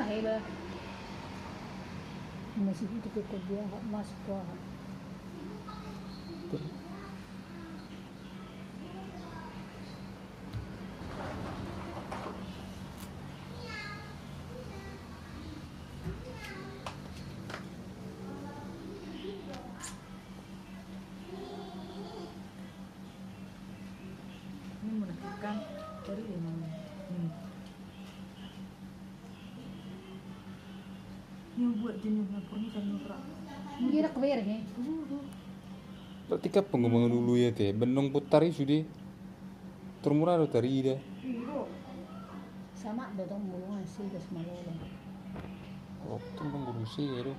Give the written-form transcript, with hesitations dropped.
heba. Masih itu kerja masuk ke. Ini menakutkan dari emang. Ini buat jenis lapornya kan norak. Kira kebayar nih. Ketika pengembangan dulu ya teh, benong putari sudah termurah lo tari dah. Sama datang mulu ngasih ke semalolo. Waktu bang berusia ya lo.